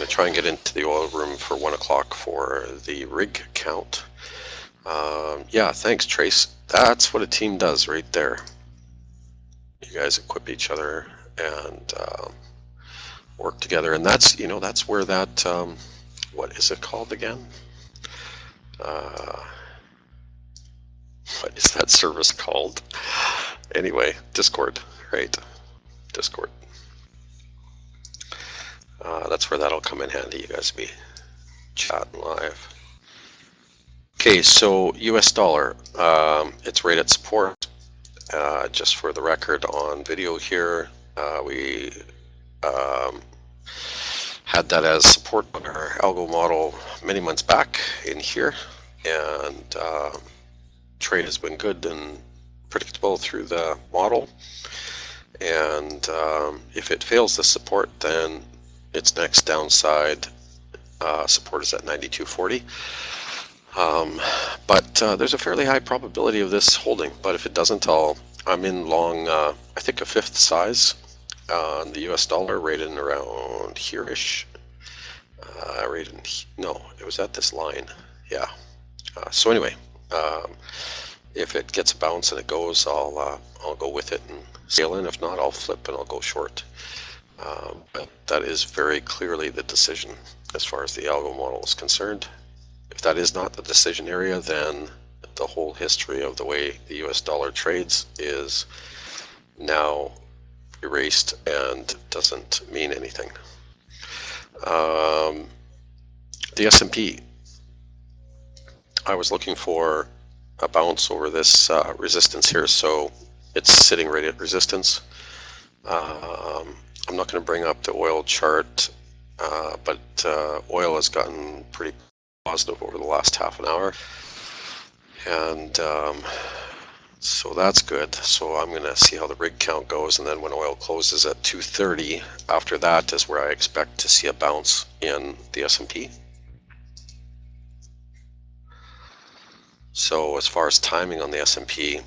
try and get into the oil room for 1 o'clock for the rig count. Yeah, thanks, Trace. That's what a team does right there. You guys equip each other and work together, and that's that's where that what is it called again? What is that service called? Anyway, Discord, right? Discord. That's where that'll come in handy. You guys be chatting live. Okay, so US dollar, it's right at support. Just for the record on video here, we had that as support on our algo model many months back in here, and trade has been good and predictable through the model. And if it fails the support, then its next downside support is at 92.40. But there's a fairly high probability of this holding. But if it doesn't, I'm in long, I think a fifth size on the US dollar, right in around here-ish. No, it was at this line. Yeah. So anyway, if it gets a bounce and it goes, I'll go with it and sail in. If not, I'll flip and I'll go short. But that is very clearly the decision as far as the algo model is concerned. If that is not the decision area, then the whole history of the way the US dollar trades is now erased and doesn't mean anything. The S&P, I was looking for a bounce over this resistance here, so it's sitting right at resistance. I'm not going to bring up the oil chart, but oil has gotten pretty positive over the last half an hour, and so that's good. So I'm going to see how the rig count goes, and then when oil closes at 230, after that is where I expect to see a bounce in the S&P. So as far as timing on the S&P,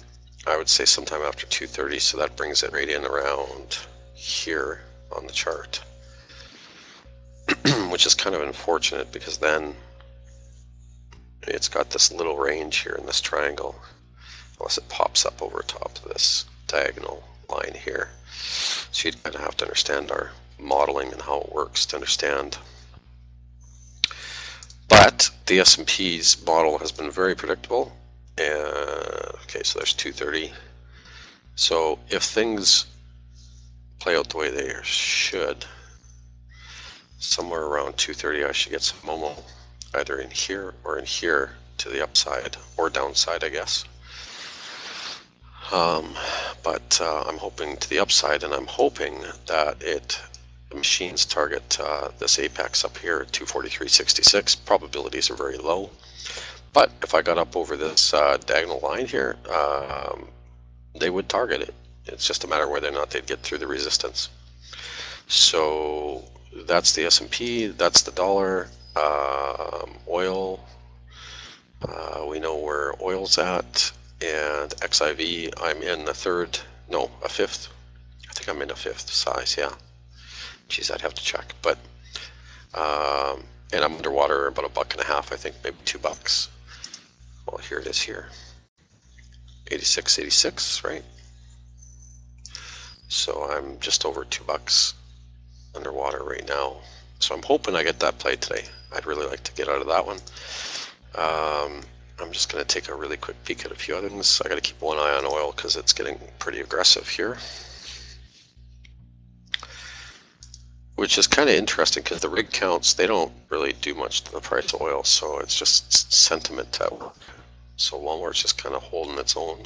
I would say sometime after 230, so that brings it right in around here on the chart, which is kind of unfortunate because then it's got this little range here in this triangle, unless it pops up over top of this diagonal line here. So you'd kind of have to understand our modeling and how it works to understand. But the S&P's model has been very predictable. Okay, so there's 230. So if things play out the way they should, somewhere around 230 I should get some Momo, either in here or in here to the upside or downside, I guess. But I'm hoping to the upside, and I'm hoping that the machines target this apex up here at 243.66. Probabilities are very low, but if I got up over this diagonal line here, they would target it. It's just a matter of whether or not they'd get through the resistance. So that's the S&P, that's the dollar. Oil, we know where oil's at, and XIV, I'm in a fifth. I think I'm in a fifth size, yeah. Geez, I'd have to check, but and I'm underwater about $1.50, I think, maybe $2. Well, here it is here, 86.86, right? So I'm just over $2 underwater right now. So I'm hoping I get that play today. I'd really like to get out of that one. I'm just going to take a really quick peek at a few other things. I got to keep one eye on oil because it's getting pretty aggressive here, which is kind of interesting because the rig counts, they don't really do much to the price of oil, so it's just sentiment at work. So Walmart's just kind of holding its own.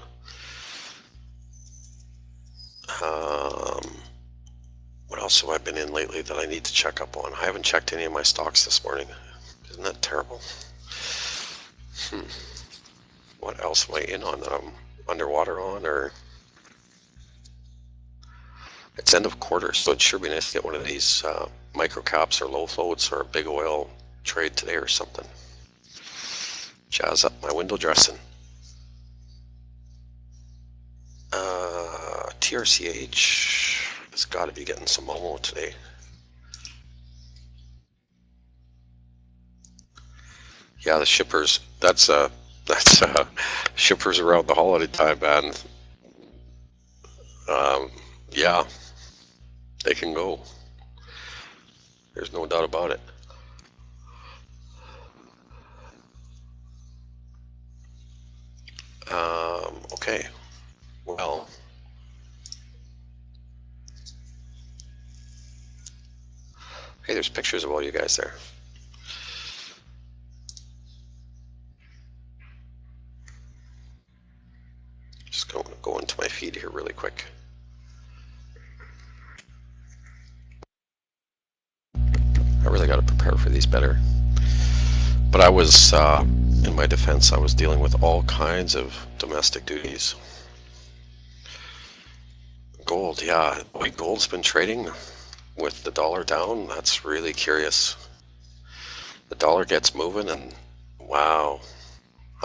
What else have I been in lately that I need to check up on? I haven't checked any of my stocks this morning. Isn't that terrible? What else am I in on that I'm underwater on? Or it's end of quarter, so it'd sure be nice to get one of these micro caps or low floats or a big oil trade today or something. Jazz up my window dressing. TRCH has got to be getting some Momo today. Yeah, the shippers. That's shippers around the holiday time, man. Yeah, they can go. There's no doubt about it. Okay, well, hey, there's pictures of all you guys there. Just going to go into my feed here really quick. I really got to prepare for these better. But I was, in my defense, I was dealing with all kinds of domestic duties. Gold, yeah, boy, gold's been trading with the dollar down. That's really curious. The dollar gets moving and wow,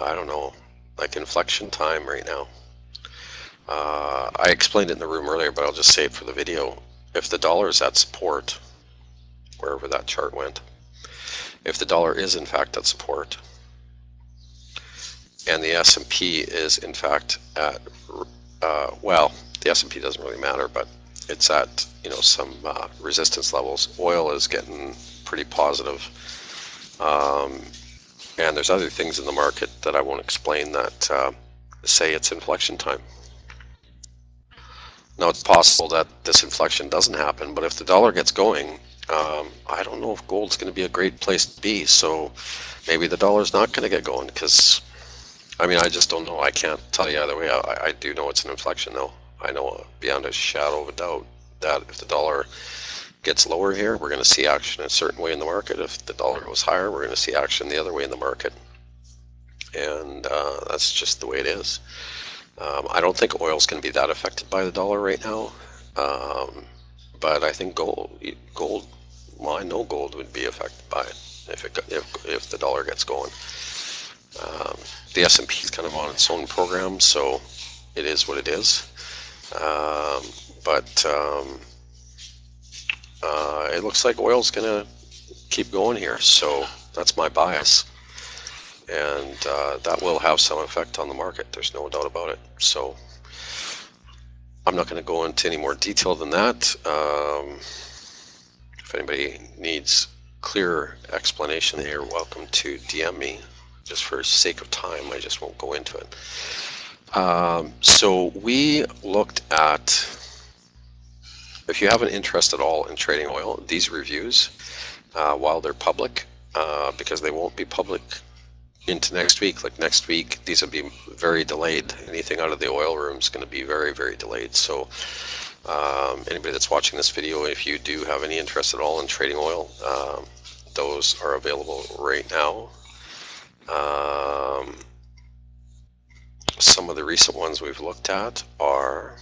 I don't know, like inflection time right now. I explained it in the room earlier, but I'll just say it for the video. If the dollar is at support, wherever that chart went, if the dollar is in fact at support, and the S&P is in fact at, well, the S&P doesn't really matter, but it's at, you know, some resistance levels. Oil is getting pretty positive. And there's other things in the market that I won't explain that say it's inflection time. Now, it's possible that this inflection doesn't happen, but if the dollar gets going, I don't know if gold's going to be a great place to be. So maybe the dollar's not going to get going because, I mean, I just don't know. I can't tell you either way. I do know it's an inflection, though. I know beyond a shadow of a doubt that if the dollar gets lower here, we're going to see action a certain way in the market. If the dollar goes higher, we're going to see action the other way in the market. And that's just the way it is. I don't think oil's going to be that affected by the dollar right now. But I think gold, well, I know gold would be affected by it if the dollar gets going. The S&P is kind of on its own program, so it is what it is. But it looks like oil's going to keep going here, so that's my bias. And that will have some effect on the market. There's no doubt about it. So I'm not going to go into any more detail than that. If anybody needs clear explanation, you're welcome to DM me. Just for sake of time, I just won't go into it. So we looked at, if you have an interest at all in trading oil, these reviews, while they're public, because they won't be public into next week. Like next week, these will be very delayed. Anything out of the oil room is going to be very, very delayed. So anybody that's watching this video, if you do have any interest at all in trading oil, those are available right now. Some of the recent ones we've looked at are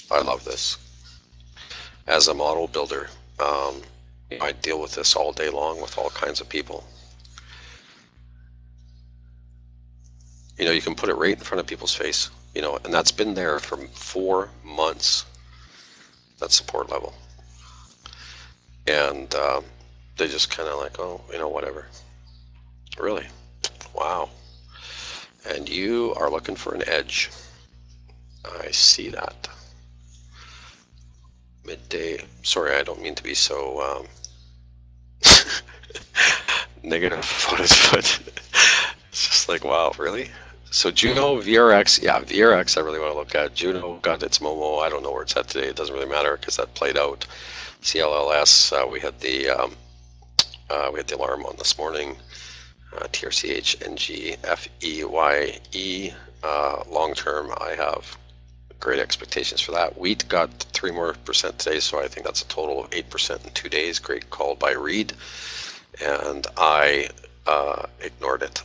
I love this. As a model builder, I deal with this all day long with all kinds of people. You know, you can put it right in front of people's face, you know, and that's been there for 4 months, that support level. And they just kind of like, oh, you know, whatever. Really? Wow. And you are looking for an edge. I see that. Midday. Sorry, I don't mean to be so negative about it, but it's just like, wow, really? So Juno, VRX, yeah, VRX I really want to look at. Juno got its Momo. I don't know where it's at today. It doesn't really matter because that played out. CLLS, we had the alarm on this morning. TRCH, NG, FEYE, long term, I have great expectations for that. Wheat got 3% more today, so I think that's a total of 8% in 2 days. Great call by Reed, and I ignored it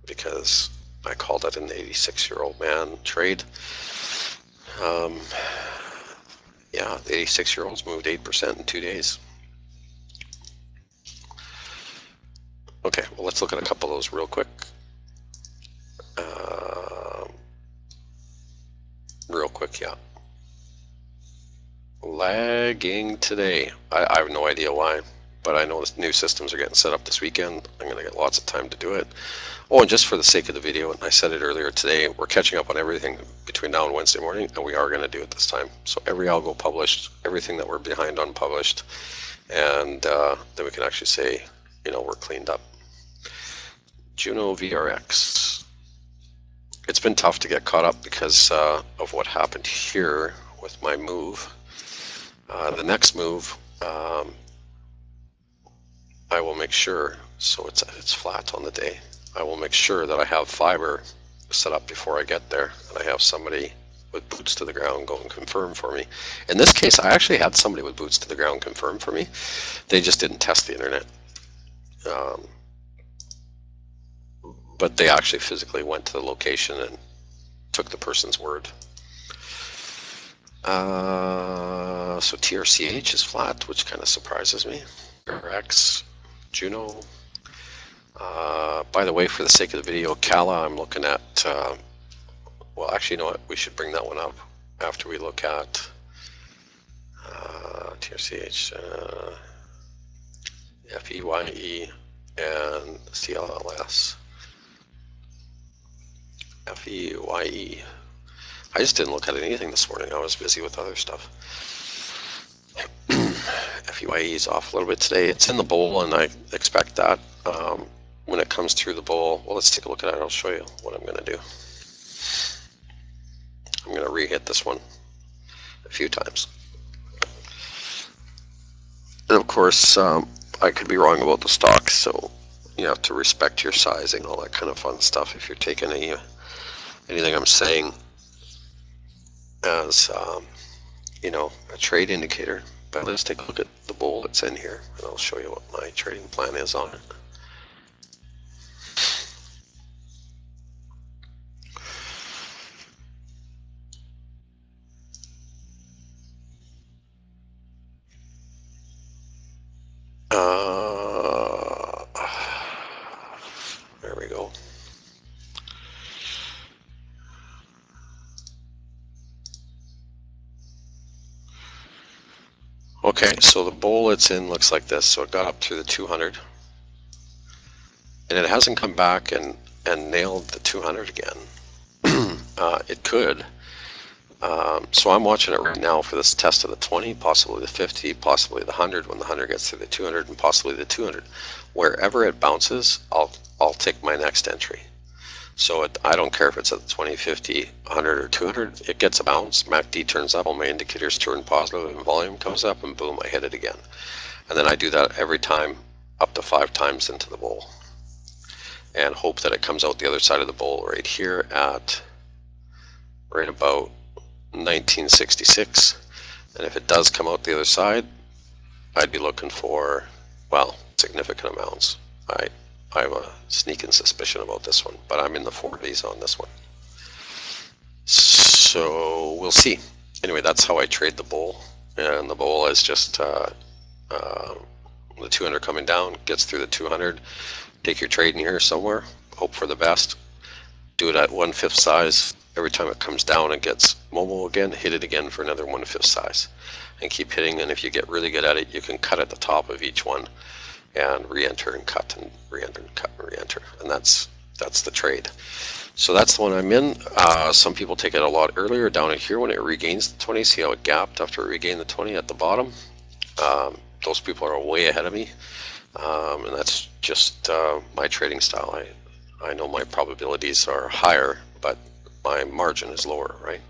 because I called it an 86-year-old man trade. Yeah, the 86-year-olds moved 8% in 2 days. Okay, well, let's look at a couple of those real quick. quick, yeah. Lagging today. I have no idea why, but I know new systems are getting set up this weekend. I'm going to get lots of time to do it. Oh, and just for the sake of the video, and I said it earlier today, we're catching up on everything between now and Wednesday morning, and we are going to do it this time. So every algo published, everything that we're behind on published, and then we can actually say, you know, we're cleaned up. Juno VRX. It's been tough to get caught up because of what happened here with my move. The next move, I will make sure, so it's flat on the day. I will make sure that I have fiber set up before I get there, and I have somebody with boots to the ground go and confirm for me. In this case, I actually had somebody with boots to the ground confirm for me. They just didn't test the internet. But they actually physically went to the location and took the person's word. So TRCH is flat, which kind of surprises me. RX, Juno. By the way, for the sake of the video, Kala, I'm looking at, well, actually, you know what? We should bring that one up after we look at TRCH, FEYE, and CLLS. FEYE. I just didn't look at anything this morning. I was busy with other stuff. FEYE is off a little bit today. It's in the bowl, and I expect that when it comes through the bowl. Well, let's take a look at it. I'll show you what I'm going to do. I'm going to re-hit this one a few times. And of course, I could be wrong about the stock, so you have to respect your sizing, all that kind of fun stuff if you're taking anything I'm saying as you know, a trade indicator. But let's take a look at the bowl that's in here, and I'll show you what my trading plan is on it. There we go. Okay, so the bowl it's in looks like this. So it got up through the 200, and it hasn't come back and nailed the 200 again. It could. So I'm watching it right now for this test of the 20, possibly the 50, possibly the 100 when the 100 gets to the 200, and possibly the 200. Wherever it bounces, I'll take my next entry. So I don't care if it's at the 20, 50, 100, or 200. It gets a bounce. MACD turns up, all my indicators turn positive, and volume comes up, and boom, I hit it again. And then I do that every time, up to 5 times into the bowl, and hope that it comes out the other side of the bowl right here at right about 1966. And if it does come out the other side, I'd be looking for, well, significant amounts. I have a sneaking suspicion about this one, but I'm in the 40s on this one. So we'll see. Anyway, that's how I trade the bowl. And the bowl is just the 200 coming down, gets through the 200. Take your trade in here somewhere, hope for the best. Do it at 1/5 size. Every time it comes down and gets mobile again, hit it again for another 1/5 size. And keep hitting, and if you get really good at it, you can cut at the top of each one and re-enter and cut and re-enter and cut and re-enter, and that's the trade. So that's the one I'm in. Some people take it a lot earlier down in here when it regains the 20. See how it gapped after it regained the 20 at the bottom? Those people are way ahead of me, and that's just my trading style. I know my probabilities are higher, but my margin is lower, right,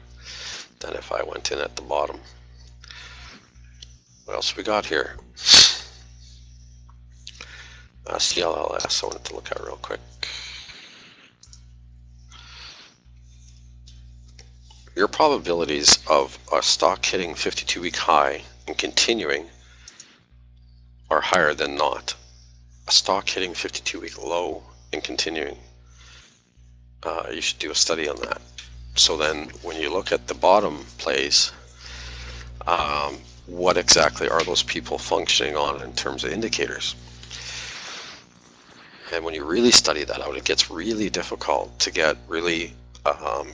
than if I went in at the bottom. What else we got here? CLLS I wanted to look at real quick. Your probabilities of a stock hitting 52-week high and continuing are higher than not. A stock hitting 52-week low and continuing, you should do a study on that. So then when you look at the bottom plays, what exactly are those people functioning on in terms of indicators? And when you really study that out, it gets really difficult to get really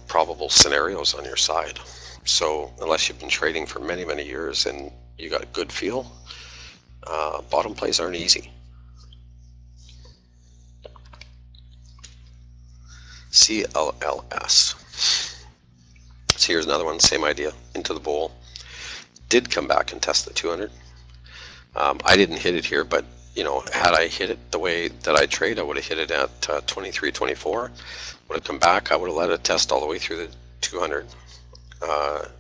probable scenarios on your side. So unless you've been trading for many, many years and you got a good feel, bottom plays aren't easy. CLLS. So here's another one, same idea, into the bowl. Did come back and test the 200. I didn't hit it here, but had I hit it the way that I trade, I would have hit it at 23.24. Would have come back, I would have let it test all the way through the 200.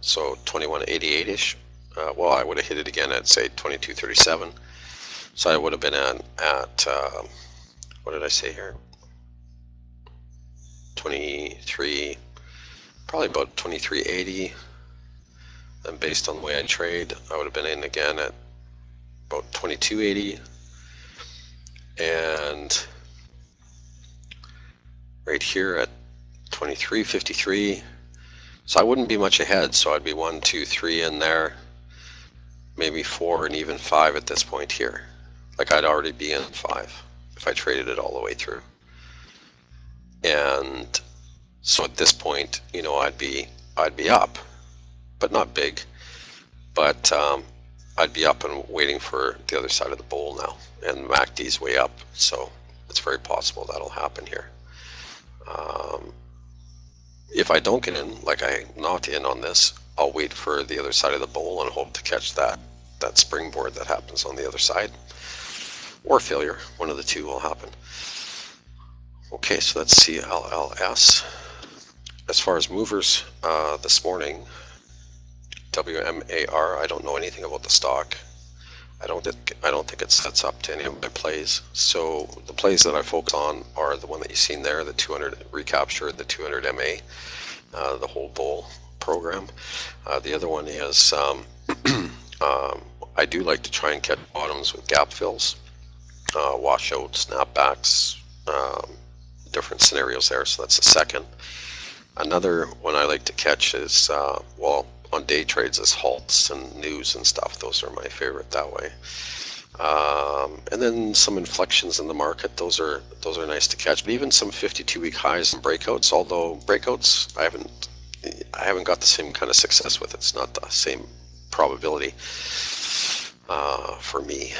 So 21.88ish. Well, I would have hit it again at say 22.37. So I would have been at what did I say here? 23, probably about 23.80. And based on the way I trade, I would have been in again at about 22.80. And right here at 23.53. So I wouldn't be much ahead. So I'd be 1, 2, 3 in there, maybe 4 and even 5 at this point here. Like I'd already be in 5 if I traded it all the way through. And so at this point, I'd be up, but not big. But I'd be up and waiting for the other side of the bowl now, and MACD's way up, so it's very possible that'll happen here. If I don't get in, like I'm not in on this, I'll wait for the other side of the bowl and hope to catch that springboard that happens on the other side, or failure. One of the two will happen. Okay, so that's CLLS. As far as movers, this morning, WMAR, I don't know anything about the stock. I don't think it sets up to any of my plays. So the plays that I focus on are the one that you've seen there, the 200 recapture, the 200 MA, the whole bull program. The other one is I do like to try and catch bottoms with gap fills, washout, snapbacks, different scenarios there. So that's the second. Another one I like to catch is well, on day trades is halts and news and stuff. Those are my favorite that way. And then some inflections in the market. Those are nice to catch. But even some 52-week highs and breakouts. Although breakouts, I haven't got the same kind of success with it. It's not the same probability for me.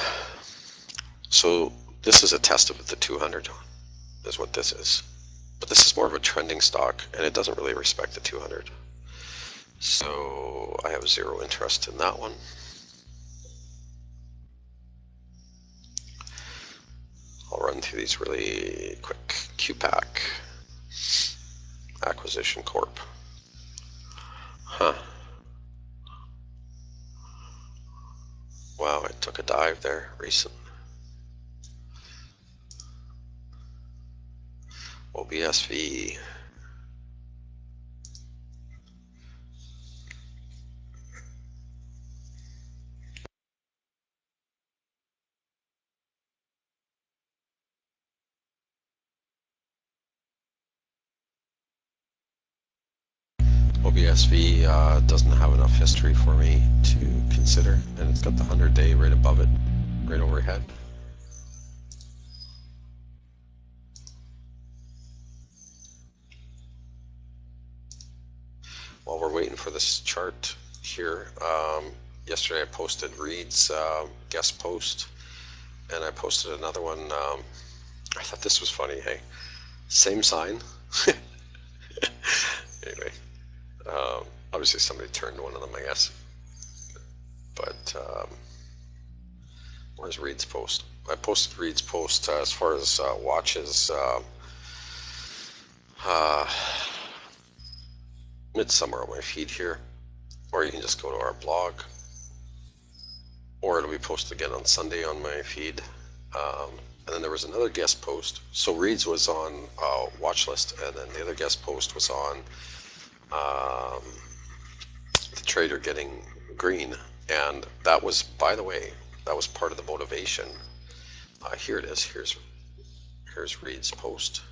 So this is a test of the 200, is what this is. But this is more of a trending stock, and it doesn't really respect the 200. So I have zero interest in that one. I'll run through these really quick. QPAC, Acquisition Corp. Wow, it took a dive there recently. OBSV. OBSV doesn't have enough history for me to consider, and it's got the 100-day right above it, right overhead. While we're waiting for this chart here, yesterday I posted Reed's guest post, and I posted another one. I thought this was funny. Hey, same sign. Anyway, obviously somebody turned one of them, I guess. But where's Reed's post? I posted Reed's post as far as watches. It's somewhere on my feed here, or you can just go to our blog, or it'll be posted again on Sunday on my feed. And then there was another guest post. So Reed's was on watch list, and then the other guest post was on the trader getting green. And that was, by the way, that was part of the motivation. Here it is. Here's Reed's post.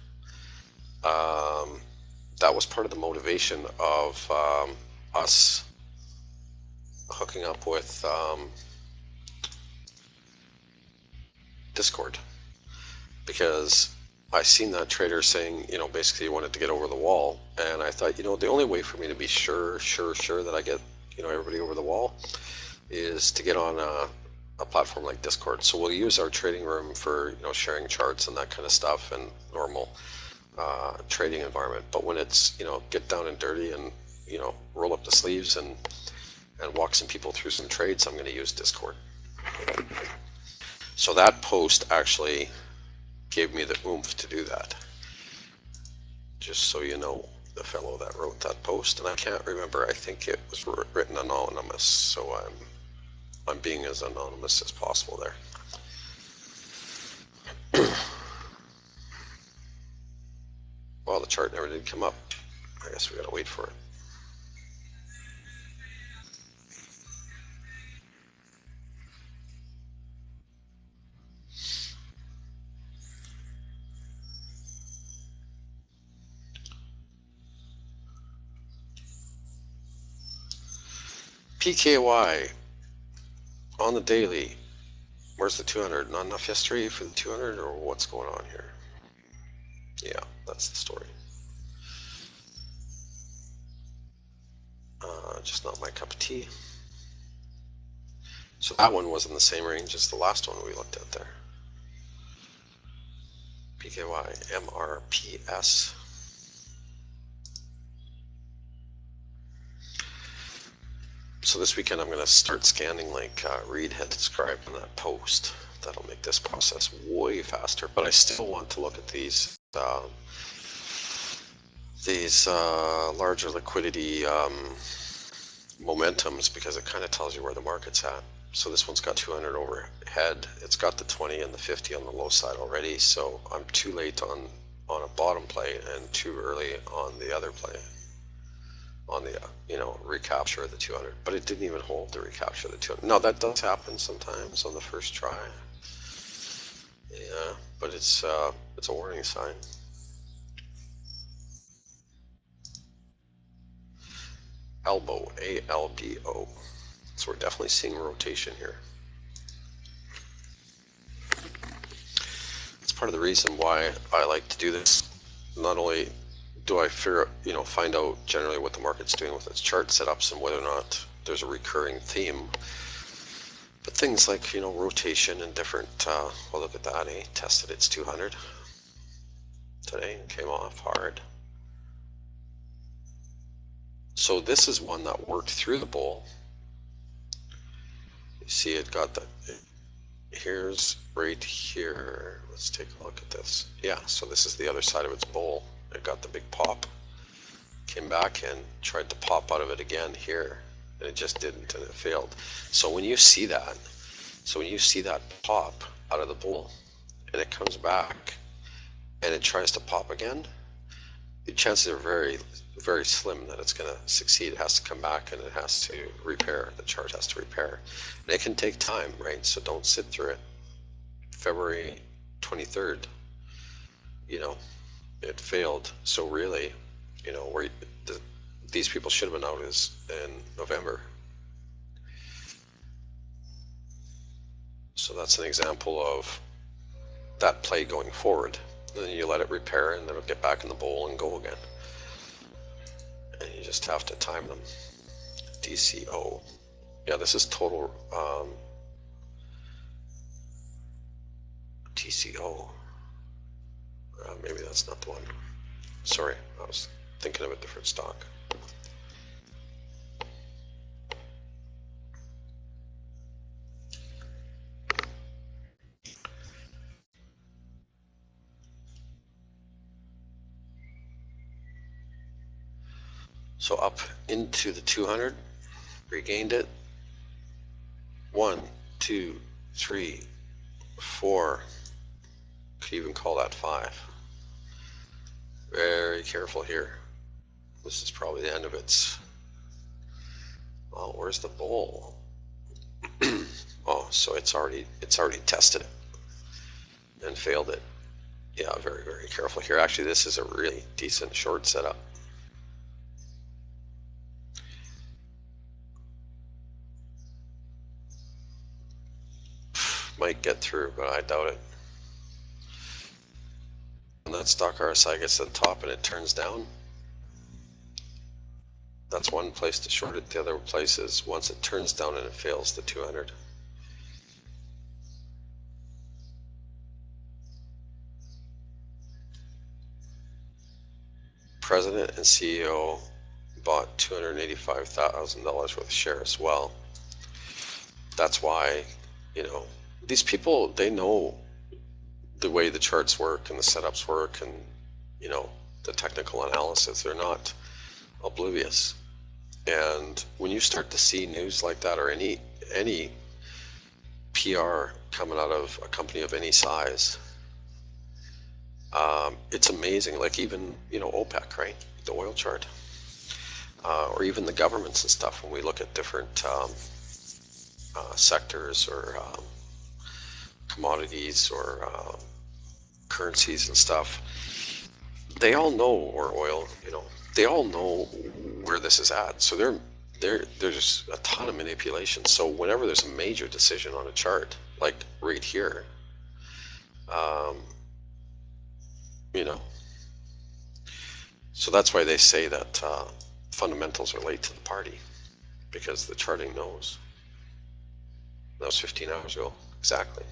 That was part of the motivation of us hooking up with Discord, because I seen that trader saying, you know, basically he wanted to get over the wall, and I thought, you know, the only way for me to be sure that I get, you know, everybody over the wall is to get on a platform like Discord. So we'll use our trading room for, you know, sharing charts and that kind of stuff and normal trading environment. But when it's, you know, get down and dirty and, you know, roll up the sleeves and walk some people through some trades, I'm going to use Discord. So that post actually gave me the oomph to do that. Just so you know, the fellow that wrote that post, and I can't remember, I think it was written anonymous, so I'm being as anonymous as possible there. Well, the chart never did come up. I guess we gotta wait for it. PKY on the daily. Where's the 200? Not enough history for the 200, or what's going on here? Yeah, that's the story. Just not my cup of tea. So that one was in the same range as the last one we looked at there. PKY, MRPS. So this weekend I'm going to start scanning like Reed had described in that post. That'll make this process way faster. But I still want to look at these larger liquidity momentums, because it kind of tells you where the market's at. So this one's got 200 overhead. It's got the 20 and the 50 on the low side already. So I'm too late on a bottom play and too early on the other play, on the you know, recapture of the 200. But it didn't even hold to recapture the 200. No, that does happen sometimes on the first try. Yeah, but it's a warning sign. Elbow, ALBO. So we're definitely seeing rotation here. It's part of the reason why I like to do this. Not only do I find out generally what the market's doing with its chart setups and whether or not there's a recurring theme, but things like, you know, rotation and different, well, look at that, tested its 200 today and came off hard. So this is one that worked through the bull. You see it got that, here's right here. Let's take a look at this. Yeah, so this is the other side of its bull. It got the big pop, came back and tried to pop out of it again here, and it just didn't, and it failed. So when you see that, pop out of the bull and it comes back and it tries to pop again, the chances are very, very slim that it's going to succeed. It has to come back and it has to repair. The chart has to repair. And it can take time, right? So don't sit through it. February 23rd, you know, it failed. So really, you know, these people should have been out is in November. So that's an example of that play going forward. And then you let it repair and then it'll get back in the bowl and go again. And you just have to time them. DCO. Yeah, this is total TCO. Maybe that's not the one. Sorry, I was thinking of a different stock. So up into the 200, regained it. 1, 2, 3, 4. Could even call that 5. Very careful here. This is probably the end of its. Oh, where's the bull? Oh, so it's already tested it and failed it. Yeah, very, very careful here. Actually, this is a really decent short setup. Might get through, but I doubt it. when that stock RSI gets to the top and it turns down, that's one place to short it. The other place is once it turns down and it fails the 200. President and CEO bought $285,000 worth of shares. Well, that's why, you know, these people, they know the way the charts work and the setups work and, you know, the technical analysis. They're not oblivious. And when you start to see news like that, or any PR coming out of a company of any size, it's amazing. Like even, you know, OPEC, right? The oil chart, or even the governments and stuff. When we look at different sectors or commodities or currencies and stuff, they all know, or oil, you know, they all know where this is at. So there's a ton of manipulation. So whenever there's a major decision on a chart, like right here, you know, so that's why they say that fundamentals are late to the party, because the charting knows. That was 15 hours ago, exactly.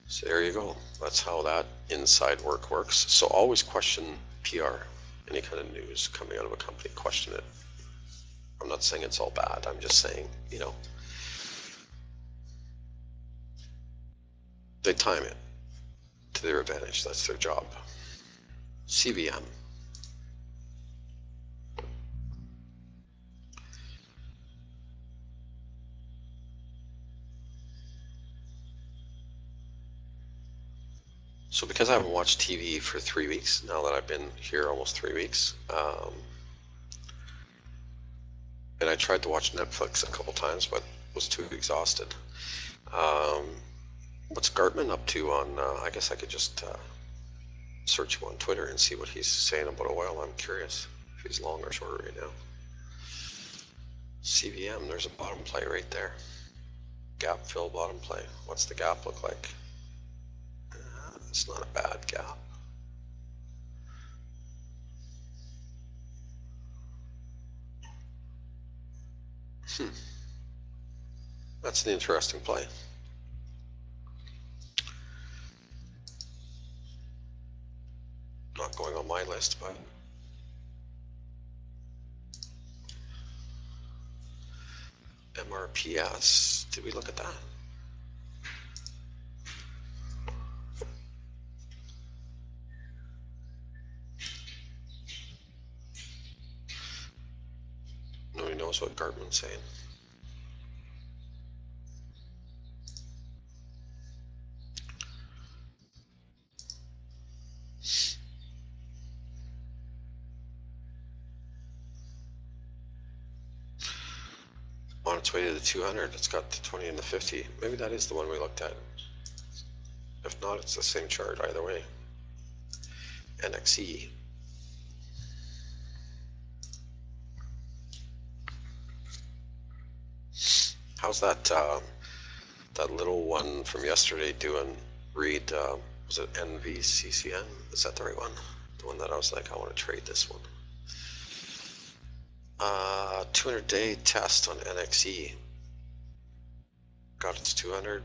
So there you go. That's how that inside work works. So always question PR, any kind of news coming out of a company, question it. I'm not saying it's all bad. I'm just saying, you know, they time it to their advantage. That's their job. CVM. So because I haven't watched TV for 3 weeks, now that I've been here almost 3 weeks, and I tried to watch Netflix a couple times, but was too exhausted. What's Gartman up to on, I guess I could just search him on Twitter and see what he's saying about oil. I'm curious if he's long or short right now. CVM, there's a bottom play right there. Gap fill bottom play. What's the gap look like? It's not a bad gap. That's an interesting play. Not going on my list, but MRPS, did we look at that? Nobody knows what Gartman's saying. On its way to the 200, it's got the 20 and the 50. Maybe that is the one we looked at. If not, it's the same chart either way. NXE. How's that that little one from yesterday doing? Read, was it NVCCN? Is that the right one? The one that I was like, I want to trade this one. 200-day test on NXE. Got its 200.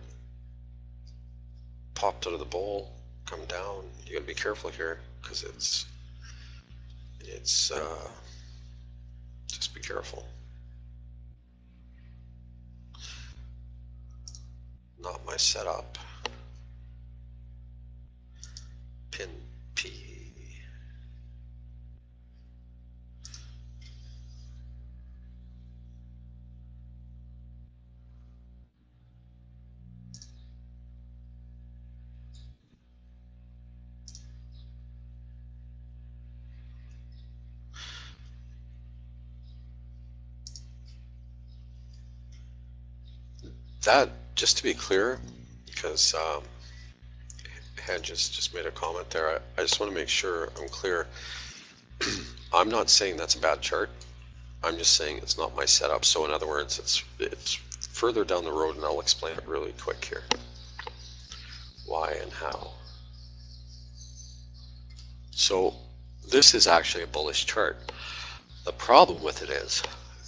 Popped out of the bowl, come down. You gotta be careful here because it's just be careful. Not my setup. Pin P. That, just to be clear, because Hedges just made a comment there, I just want to make sure I'm clear. I'm not saying that's a bad chart. I'm just saying it's not my setup. So in other words, it's further down the road, and I'll explain it really quick here. Why and how. So this is actually a bullish chart. The problem with it is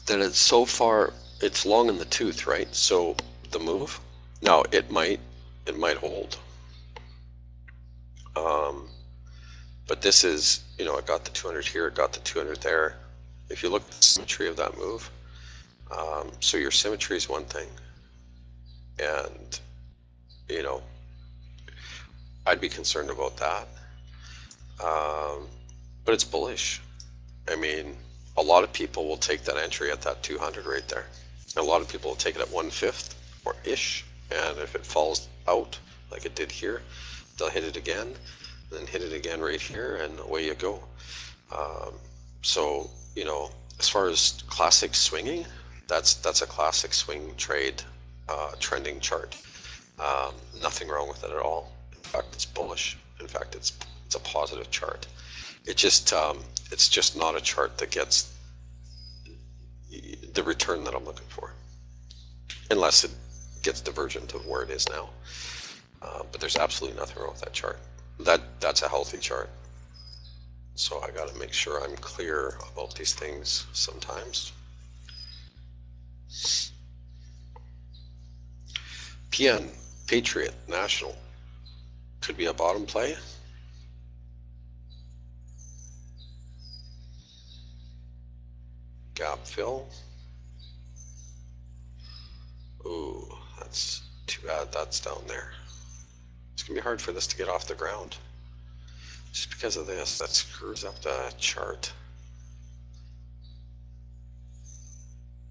that it's so far, it's long in the tooth, right? So the move, now it might hold. But this is, you know, it got the 200 here, it got the 200 there. If you look at the symmetry of that move, so your symmetry is one thing, and, you know, I'd be concerned about that. But it's bullish. I mean, a lot of people will take that entry at that 200 right there. A lot of people will take it at 1/5 or ish, and if it falls out like it did here, they'll hit it again, then hit it again right here, and away you go. So, you know, as far as classic swinging, that's a classic swing trade trending chart. Nothing wrong with it at all. In fact, it's bullish. In fact, it's a positive chart. It just it's just not a chart that gets the return that I'm looking for, unless it gets divergent of where it is now. But there's absolutely nothing wrong with that chart. That's a healthy chart. So I got to make sure I'm clear about these things sometimes. PN, Patriot, National, could be a bottom play. Gap fill. Ooh, that's too bad that's down there. It's gonna be hard for this to get off the ground. Just because of this, that screws up the chart.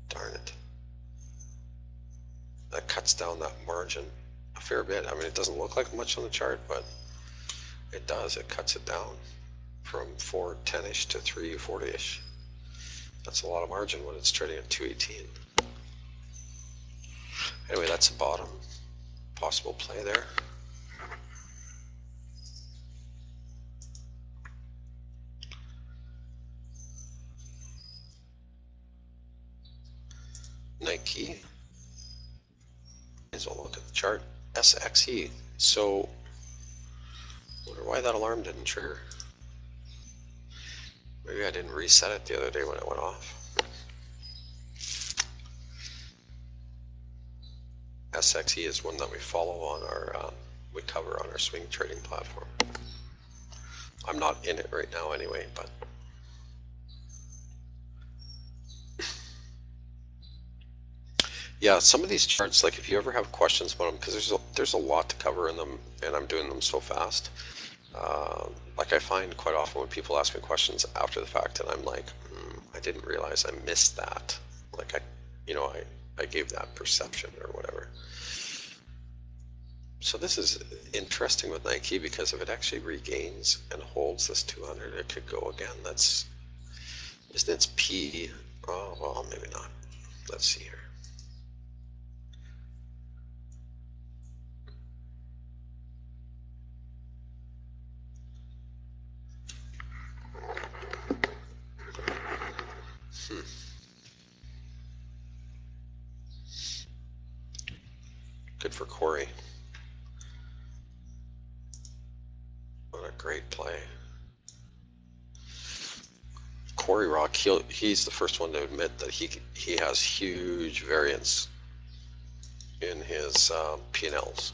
Darn it. That cuts down that margin a fair bit. I mean, it doesn't look like much on the chart, but it does. It cuts it down from 410-ish to 340-ish. That's a lot of margin when it's trading at 218. Anyway, that's a bottom possible play there. Nike. As well look at the chart. SXE. So, wonder why that alarm didn't trigger. Maybe I didn't reset it the other day when it went off. SXE is one that we follow on our, we cover on our swing trading platform. I'm not in it right now anyway, but yeah, some of these charts, like if you ever have questions about them, because there's a lot to cover in them, and I'm doing them so fast. Like I find quite often when people ask me questions after the fact, and I'm like, I didn't realize I missed that. Like I gave that perception or whatever. So this is interesting with Nike, because if it actually regains and holds this 200, it could go again. Isn't its P? Oh, well, maybe not. Let's see here. Good for Corey. What a great play. Corey Rock, he's the first one to admit that he has huge variance in his P&Ls.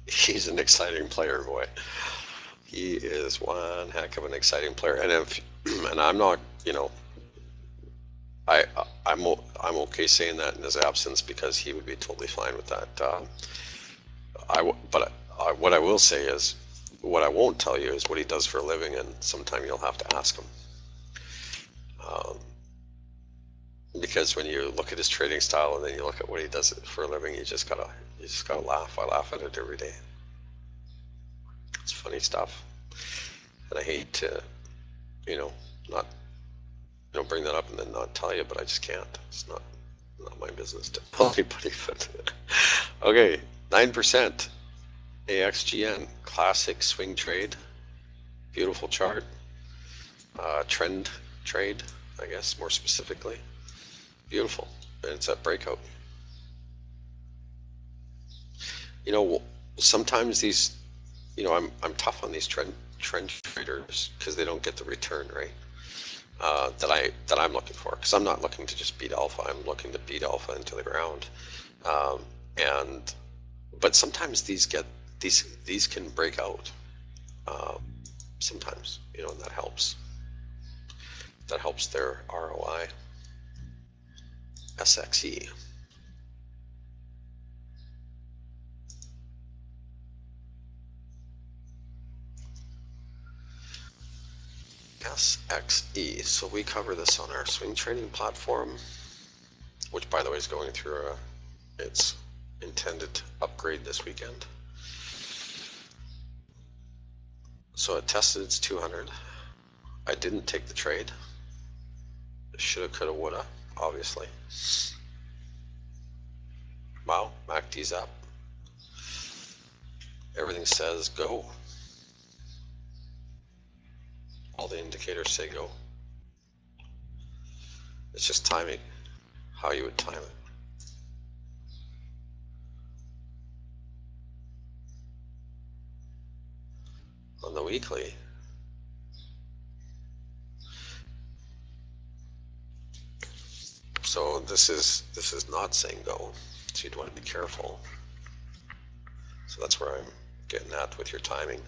He's an exciting player, boy. He is one heck of an exciting player. And I'm not, you know, I'm okay saying that in his absence, because he would be totally fine with that. What I will say is, what I won't tell you is what he does for a living, and sometime you'll have to ask him. Because when you look at his trading style and then you look at what he does for a living, you just gotta laugh. I laugh at it every day. It's funny stuff, and I hate to, not bring that up and then not tell you, but I just can't. It's not my business to tell anybody. But okay, 9%. AXGN, classic swing trade, beautiful chart, trend trade, I guess more specifically. Beautiful, and it's at breakout. Sometimes these, I'm tough on these trend trend traders because they don't get the return, right? That I'm looking for, because I'm not looking to just beat alpha. I'm looking to beat alpha into the ground. But sometimes these can break out. Sometimes, you know, and that helps. That helps their ROI. SXE. SXE. So we cover this on our swing trading platform, which by the way is going through its intended upgrade this weekend. So it tested its 200. I didn't take the trade. Shoulda, coulda, woulda, obviously. Wow, MACD's up. Everything says go. All the indicators say go. It's just timing, how you would time it. On the weekly, so this is not saying go, so you'd want to be careful. So that's where I'm getting at with your timing.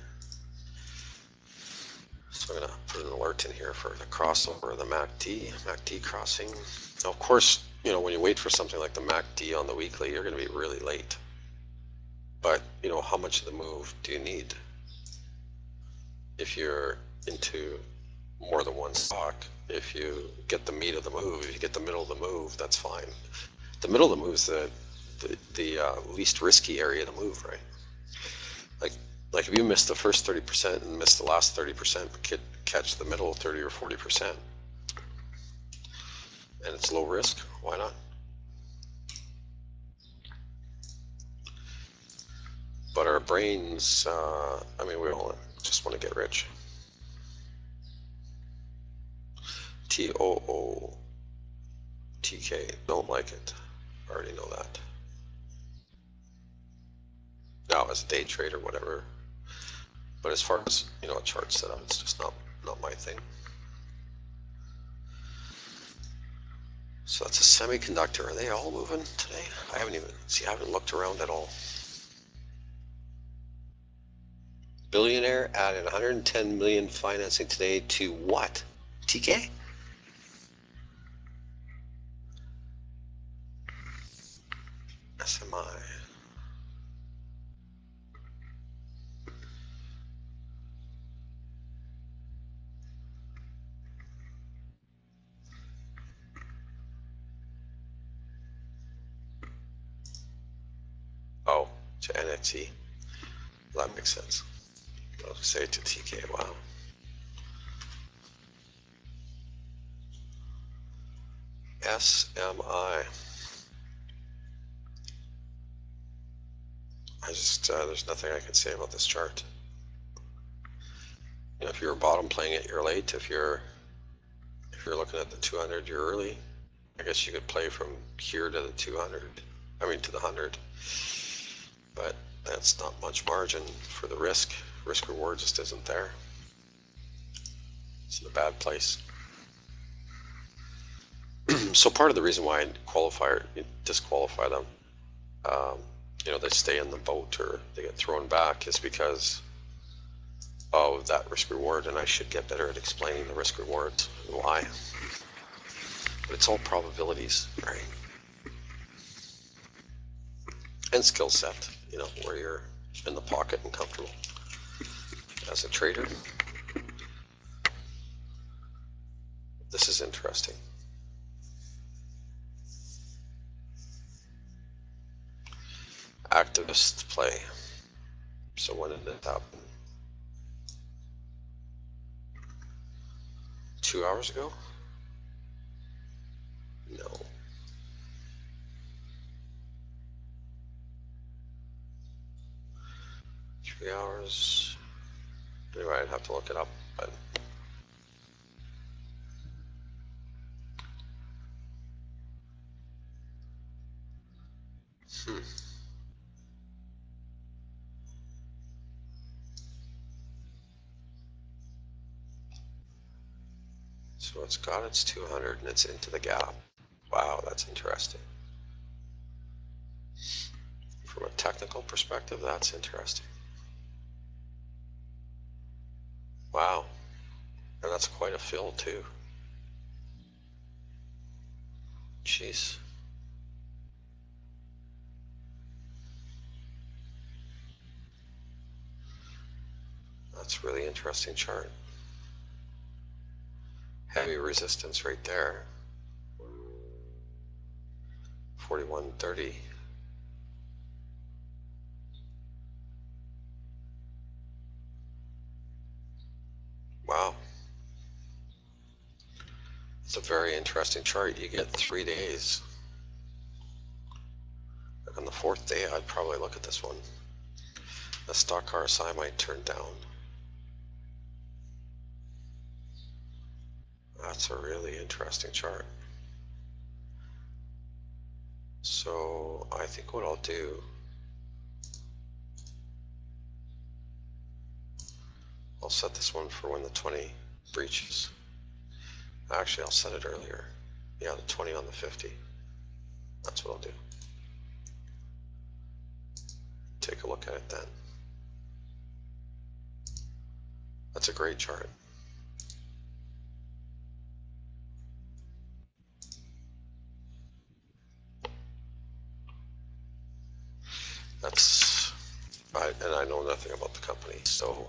So I'm going to put an alert in here for the crossover of the MACD crossing. Now, of course, you know, when you wait for something like the MACD on the weekly, you're going to be really late. But, you know, how much of the move do you need? If you're into more than one stock, if you get the meat of the move, if you get the middle of the move, that's fine. The middle of the move is the least risky area to move, right? Like if you miss the first 30% and miss the last 30%, but catch the middle 30 or 40%, and it's low risk, why not? But our brains, I mean, we all just want to get rich. TOO, TK, don't like it. I already know that. Now, as a day trader, whatever. But as far as, you know, a chart setup, it's just not my thing. So that's a semiconductor. Are they all moving today? I haven't looked around at all. Billionaire added 110 million financing today to what? TK? SMI. Oh, to NXE. Well, that makes sense. I'll say to TK. Wow. SMI. There's nothing I can say about this chart. You know, if you're bottom playing it, you're late. If you're looking at the 200, you're early. I guess you could play from here to the 200. I mean to the 100. But that's not much margin for the risk. Risk reward just isn't there. It's in a bad place. So part of the reason why I disqualify them, you know, they stay in the boat or they get thrown back, is because of that risk reward, and I should get better at explaining the risk rewards and why. But it's all probabilities, right? And skill set, you know, where you're in the pocket and comfortable as a trader. This is interesting. Activist play. So when did it happen? 2 hours ago? No. Three hours. Anyway, I'd have to look it up, but hmm. So it's got its 200 and it's into the gap. Wow, that's interesting. From a technical perspective, that's interesting. Wow, and that's quite a fill too. Jeez. That's a really interesting chart. Heavy resistance right there. 41.30. Wow. It's a very interesting chart. You get 3 days. On the 4th day, I'd probably look at this one. The stock RSI might turn down. That's a really interesting chart. So I think what I'll do, I'll set this one for when the 20 breaches. Actually, I'll set it earlier. Yeah, the 20 on the 50. That's what I'll do. Take a look at it then. That's a great chart. And I know nothing about the company, so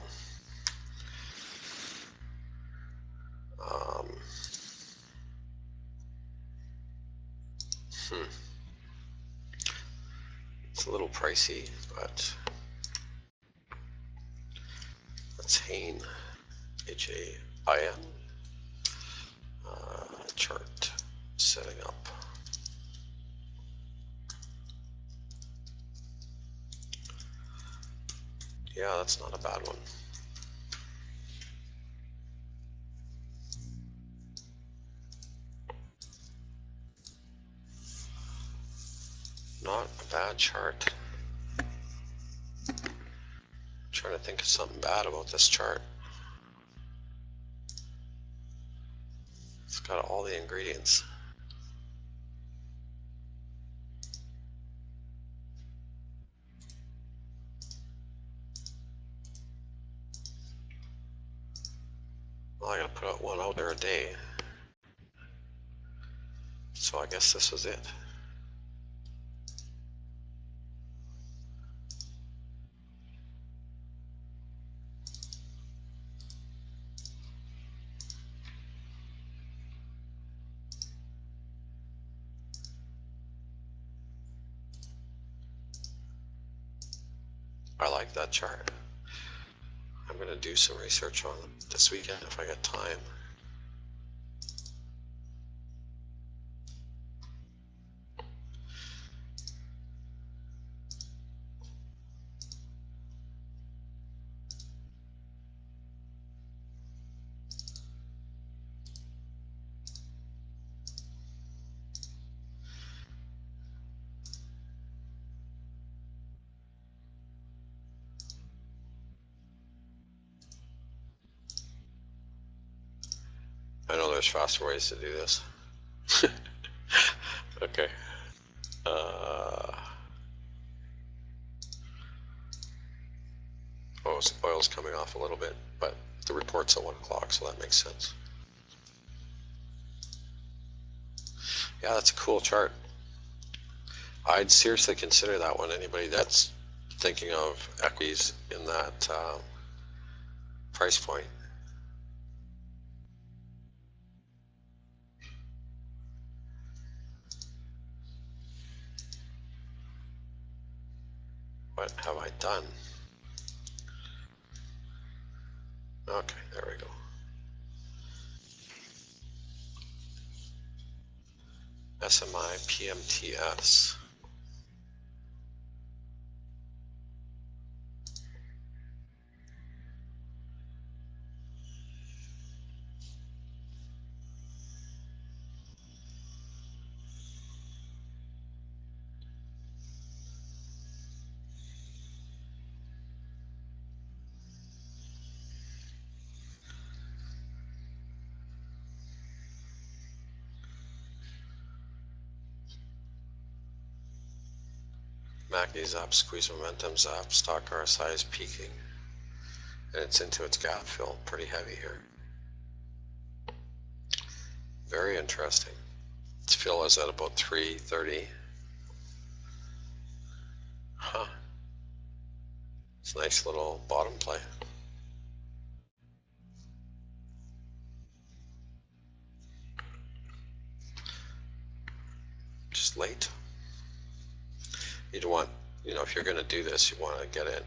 it's a little pricey, but that's HAIN, HAIN, chart setting up. Yeah, that's not a bad one. Not a bad chart. I'm trying to think of something bad about this chart. It's got all the ingredients. Well, I gotta put out one out there a day. So I guess this was it. I like that chart. I'm going to do some research on it this weekend if I get time. I know there's faster ways to do this. Okay. Oil's coming off a little bit, but the report's at 1 o'clock, so that makes sense. Yeah, that's a cool chart. I'd seriously consider that one. Anybody that's thinking of equities in that price point. What have I done? Okay, there we go. SMI PMTS. MACD's up, squeeze momentum's up, stock RSI is peaking, and it's into its gap fill, pretty heavy here. Very interesting. Its fill is at about 330. Huh. It's a nice little bottom play. Just late. You don't want, if you're going to do this, you want to get in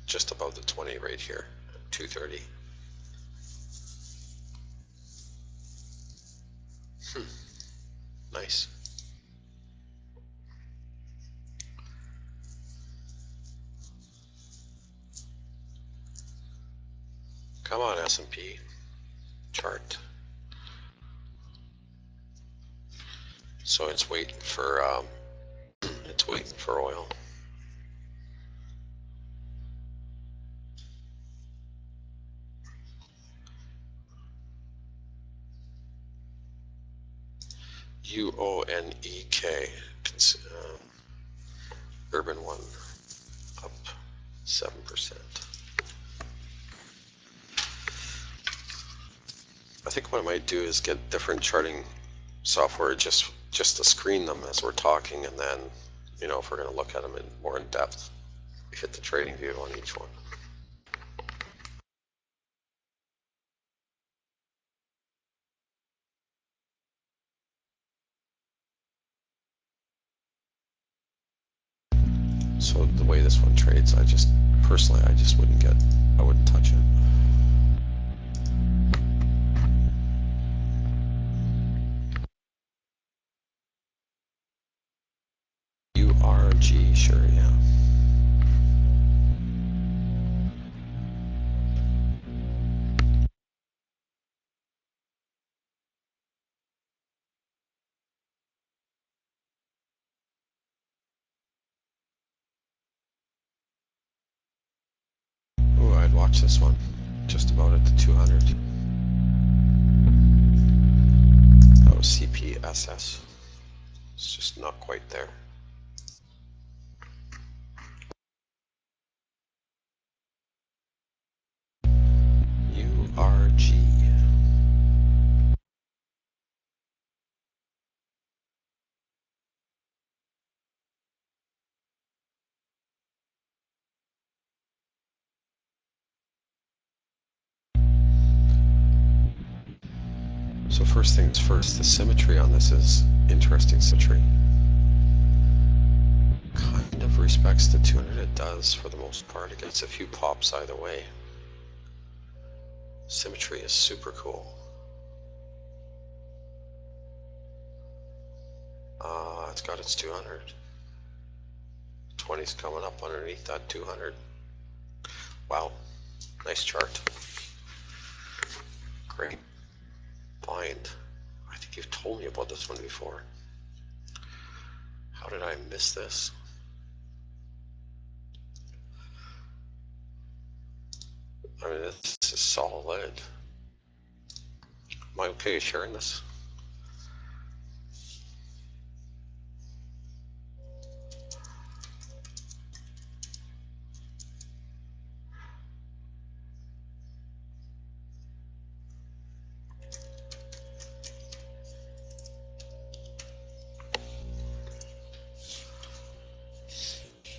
just above the 20 right here, 230. Nice. Come on, S&P chart. So it's waiting for oil. UONEK, Urban One, up 7%. I think what I might do is get different charting software just to screen them as we're talking, and then, if we're going to look at them more in depth, hit the trading view on each one. So the way this one trades, I wouldn't touch it. URG, sure, yeah. Ooh, I'd watch this one, just about at the 200. That was CPSS. It's just not quite there. URG. So first things first, the symmetry on this is interesting symmetry. Kind of respects the 200, it does for the most part. It gets a few pops either way. Symmetry is super cool. It's got its 200. 20's coming up underneath that 200. Wow, nice chart. Great. Bind. I think you've told me about this one before. How did I miss this? I mean, this is solid. Am I okay sharing this?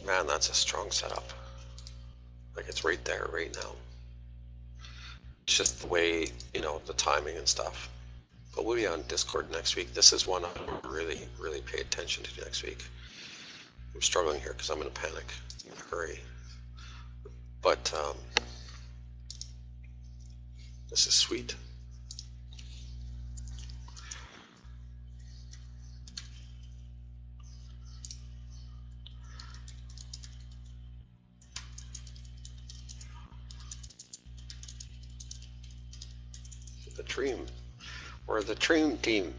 Man, that's a strong setup. Like, it's right there right now. It's just the way, the timing and stuff. But we'll be on Discord next week. This is one I really, really pay attention to next week. I'm struggling here because I'm in a panic, in a hurry. But this is sweet. The dream. We're the dream team.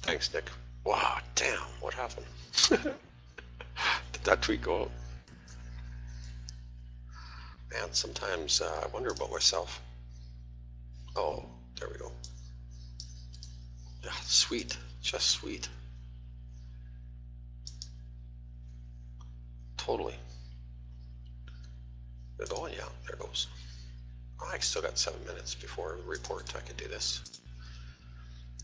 Thanks, Nick. Wow, damn, what happened? Did that tweet go out? Man, sometimes I wonder about myself. Oh, there we go. Yeah, sweet, just sweet. totally. They're going, yeah, there goes. Oh, I still got 7 minutes before the report. I could do this.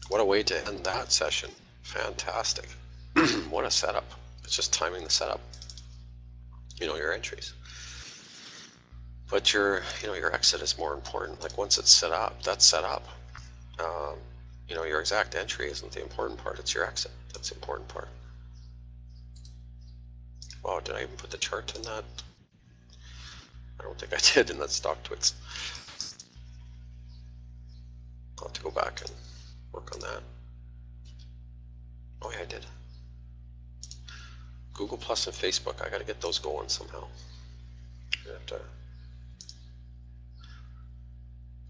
What a way to end that session. Fantastic. What a setup. It's just timing the setup. You know, your entries. But your exit is more important. Like once it's set up, that's set up. You know, your exact entry isn't the important part. It's your exit. That's the important part. Wow, did I even put the chart in that? I don't think I did in that stock twits. I'll have to go back and work on that. Oh yeah, I did. Google Plus and Facebook, I gotta get those going somehow. I have to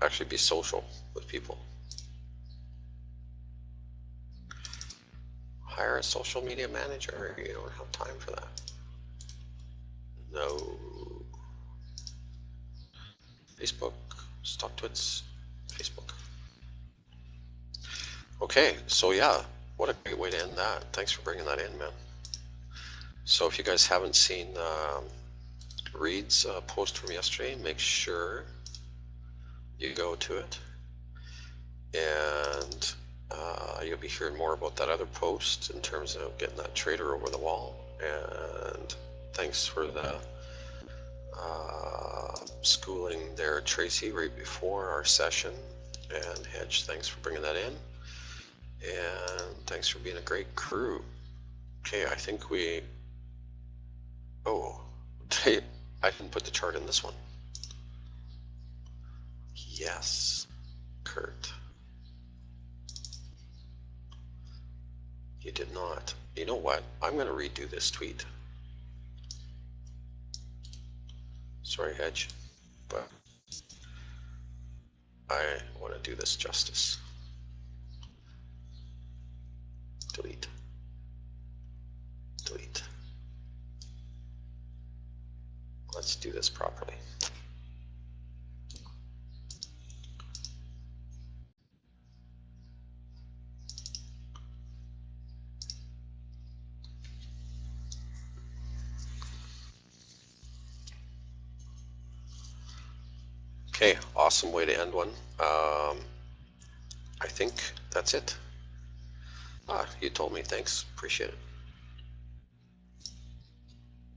actually be social with people. Hire a social media manager. You don't have time for that. No. Facebook, StockTwits, Facebook. Okay, so yeah, what a great way to end that. Thanks for bringing that in, man. So if you guys haven't seen Reed's post from yesterday, make sure you go to it. And you'll be hearing more about that other post in terms of getting that trader over the wall. And thanks for the schooling there, Tracy, right before our session. And Hedge, thanks for bringing that in. And thanks for being a great crew. Okay, I think we... Oh, I didn't put the chart in this one. Yes, Kurt. You did not. You know what? I'm going to redo this tweet. Sorry, Hedge, but I want to do this justice. Delete. Delete. Let's do this properly. Okay, awesome way to end one. I think that's it. You told me, thanks, appreciate it.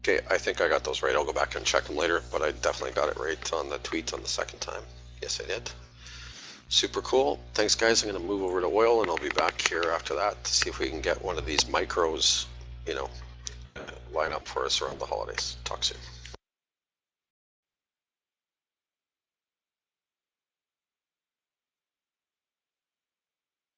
Okay, I think I got those right. I'll go back and check them later, but I definitely got it right on the tweet on the second time. Yes, I did. Super cool. Thanks, guys. I'm going to move over to oil, and I'll be back here after that to see if we can get one of these micros, you know, line up for us around the holidays. Talk soon.